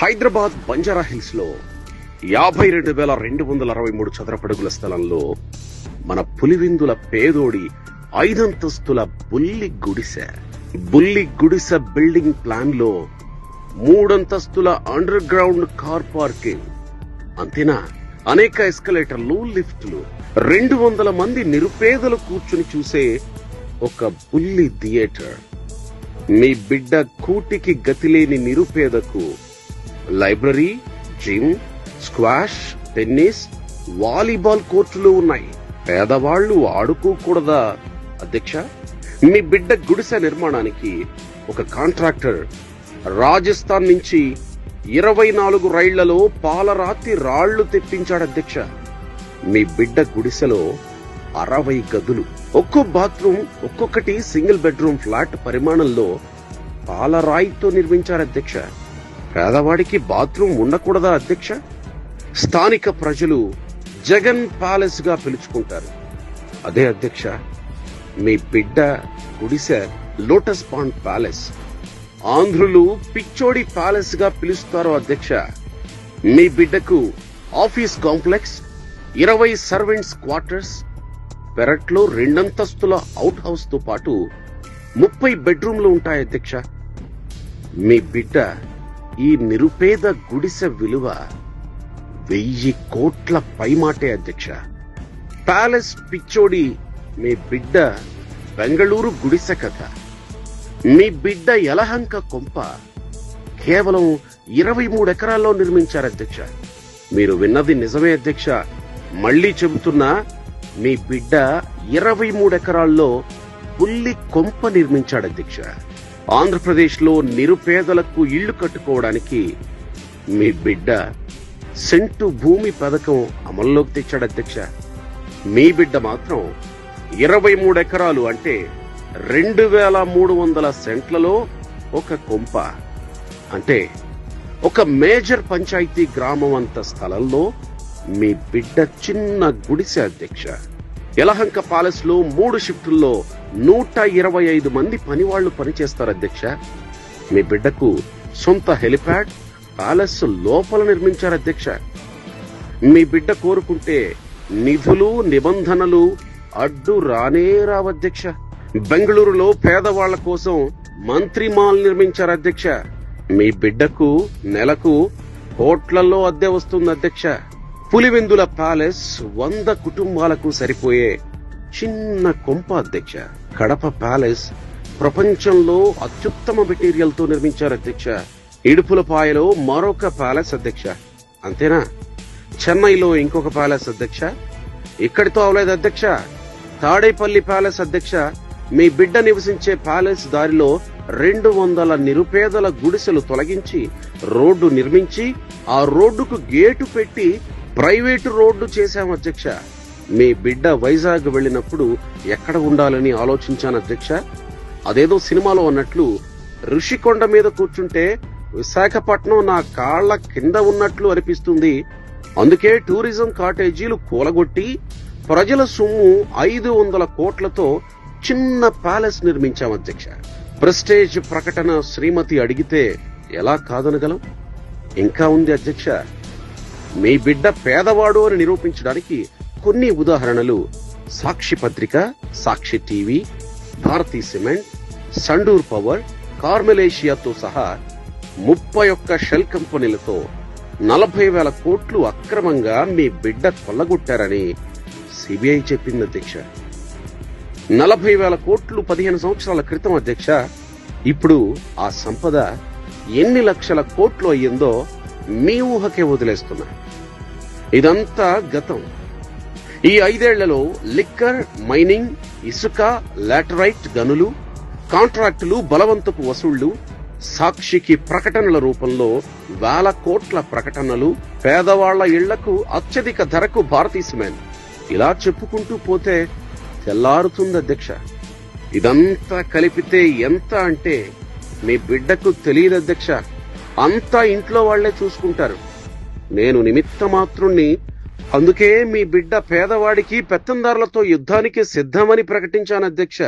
హైదరాబాద్ బంజారాహిల్స్ లో 52,263 చదరపడుగుల స్థలంలో మన పులివిందుల పేదోడి 5 అంతస్తుల బుల్లి గుడిసె బిల్డింగ్ ప్లాన్ లో 3 అంతస్తుల అండర్ గ్రౌండ్ కార్ పార్కింగ్, అంతేనా అనేక ఎస్కలేటర్లు, లిఫ్ట్లు, 200 మంది నిరుపేదలు కూర్చుని చూసే ఒక బుల్లి థియేటర్. మీ బిడ్డ కూటికి గతిలేని నిరుపేదకు library, gym, squash, tennis, volleyball కోర్టులు ఉన్నాయి. పేదవాళ్లు ఆడుకోకూడదా అధ్యక్ష? మీ బిడ్డ గుడిసె నిర్మాణానికి ఒక కాంట్రాక్టర్ రాజస్థాన్ నుంచి 24 రైళ్లలో పాలరాతి రాళ్లు తెప్పించాడు అధ్యక్ష. మీ బిడ్డ గుడిసెలో 60 గదులు, ఒక్కో బాత్రూమ్, ఒక్కొక్కటి సింగిల్ బెడ్రూమ్ ఫ్లాట్ పరిమాణంలో పాలరాయితో నిర్మించారు అధ్యక్ష. పేదవాడికి బాత్రూమ్ ఉండకూడదా అధ్యక్ష? స్థానిక ప్రజలు జగన్ ప్యాలెస్ గా పిలుచుకుంటారు. అదే అధ్యక్ష మీ బిడ్డ గుడిసె లోటస్ పాండ్ ప్యాలెస్, ఆంధ్రులు పిచ్చోడి ప్యాలెస్ గా పిలుస్తారు అధ్యక్ష. మీ బిడ్డకు ఆఫీస్ కాంప్లెక్స్, 20 సర్వెంట్స్ క్వార్టర్స్, పెరట్లో 2 అంతస్తుల అవుట్ హౌస్ తో పాటు 30 బెడ్రూమ్లు ఉంటాయి అధ్యక్ష. మీ బిడ్డ ఈ నిరుపేద గుడిసె విలువ 1000 కోట్ల పైమాటే అధ్యక్ష. ప్యాలెస్ పిచ్చోడి మీ బిడ్డ బెంగళూరు గుడిసె కథ. మీ బిడ్డ యలహంక కొంప కేవలం 23 ఎకరాల్లో నిర్మించారు అధ్యక్ష. మీరు విన్నది నిజమే అధ్యక్ష. మళ్లీ చెబుతున్నా, మీ బిడ్డ 23 ఎకరాల్లో బుల్లి కొంప నిర్మించాడు అధ్యక్ష. ఆంధ్రప్రదేశ్ లో నిరుపేదలకు ఇళ్లు కట్టుకోవడానికి మీ బిడ్డ సెంటు భూమి పథకం అమల్లోకి తెచ్చాడు అధ్యక్ష. మీ బిడ్డ మాత్రం 23 ఎకరాలు అంటే 2,300 సెంట్లలో ఒక కొంప, అంటే ఒక మేజర్ పంచాయతీ గ్రామం అంత స్థలంలో మీ బిడ్డ చిన్న గుడిసె అధ్యక్ష. యలహంక ప్యాలెస్ లో 3 షిఫ్టుల్లో 125 మంది పనివాళ్లు పనిచేస్తారు అధ్యక్ష. మీ బిడ్డకు సొంత హెలిప్యాడ్ ప్యాలెస్ లోపల నిర్మించారు అధ్యక్ష. మీ బిడ్డ కోరుకుంటే నిధులు, నిబంధనలు అడ్డు రానే రావధ్యక్ష. బెంగళూరులో పేదవాళ్ల కోసం మంత్రి మాల్ నిర్మించారు అధ్యక్ష. మీ బిడ్డకు నెలకు కోట్లలో అద్దె వస్తుంది అధ్యక్ష. పులివెందుల ప్యాలెస్ 100 కుటుంబాలకు సరిపోయే చిన్న కొంప అధ్యక్ష. కడప ప్యాలెస్ ప్రపంచంలో అత్యుత్తమ మెటీరియల్ తో నిర్మించారు అధ్యక్ష. ఇడుపులపాయలో మరొక ప్యాలెస్ అధ్యక్ష. అంతేనా? చెన్నైలో ఇంకొక ప్యాలెస్ అధ్యక్ష. ఇక్కడితో అవలేదు అధ్యక్ష. తాడేపల్లి ప్యాలెస్ అధ్యక్ష. మీ బిడ్డ నివసించే ప్యాలెస్ దారిలో 200 నిరుపేదల గుడిసెలు తొలగించి రోడ్డు నిర్మించి ఆ రోడ్డుకు గేటు పెట్టి ప్రైవేటు రోడ్డు చేశాం అధ్యక్ష. మీ బిడ్డ వైజాగ్ వెళ్లినప్పుడు ఎక్కడ ఉండాలని ఆలోచించాను అధ్యక్ష. అదేదో సినిమాలో అన్నట్లు ఋషికొండ మీద కూర్చుంటే విశాఖపట్నం నా కాళ్ల కింద ఉన్నట్లు అనిపిస్తుంది. అందుకే టూరిజం కాటేజీలు కూలగొట్టి ప్రజల సొమ్ము 500 కోట్లతో చిన్న ప్యాలెస్ నిర్మించాం అధ్యక్ష. ప్రెస్టేజ్ ప్రకటన శ్రీమతి అడిగితే ఎలా కాదనగలం? ఇంకా ఉంది అధ్యక్ష. మీ బిడ్డ పేదవాడు అని నిరూపించడానికి కొన్ని ఉదాహరణలు సాక్షి పత్రిక, Sakshi TV, Bharathi cement, Sandur power, కార్మెలేషియాతో సహా 31 షెల్ కంపెనీలతో 40,000 కోట్లు అక్రమంగా మీ బిడ్డ కొల్లగొట్టారని సిబిఐ చెప్పింది అధ్యక్ష. 40,000 కోట్లు 15 సంవత్సరాల క్రితం అధ్యక్ష. ఇప్పుడు ఆ సంపద ఎన్ని లక్షల కోట్లు అయ్యిందో మీ ఊహకే వదిలేస్తున్నా. ఇదంతా గతం. ఈ 5 ఏళ్లలో లిక్కర్, మైనింగ్, ఇసుక, లాటరైట్ గనులు, కాంట్రాక్టులు, బలవంతపు వసూళ్లు, సాక్షికి ప్రకటనల రూపంలో 1,000 కోట్ల ప్రకటనలు, పేదవాళ్ల ఇళ్లకు అత్యధిక ధరకు భారతీ సిమెంట్, ఇలా చెప్పుకుంటూ పోతే తెల్లారుతుంది అధ్యక్ష. ఇదంతా కలిపితే ఎంత అంటే మీ బిడ్డకు తెలియదు అధ్యక్ష. అంతా ఇంట్లో వాళ్లే చూసుకుంటారు. నేను నిమిత్త మాత్రుణ్ణి. అందుకే మీ బిడ్డ పేదవాడికి పెత్తందారులతో యుద్ధానికి సిద్ధమని ప్రకటించాను అధ్యక్ష.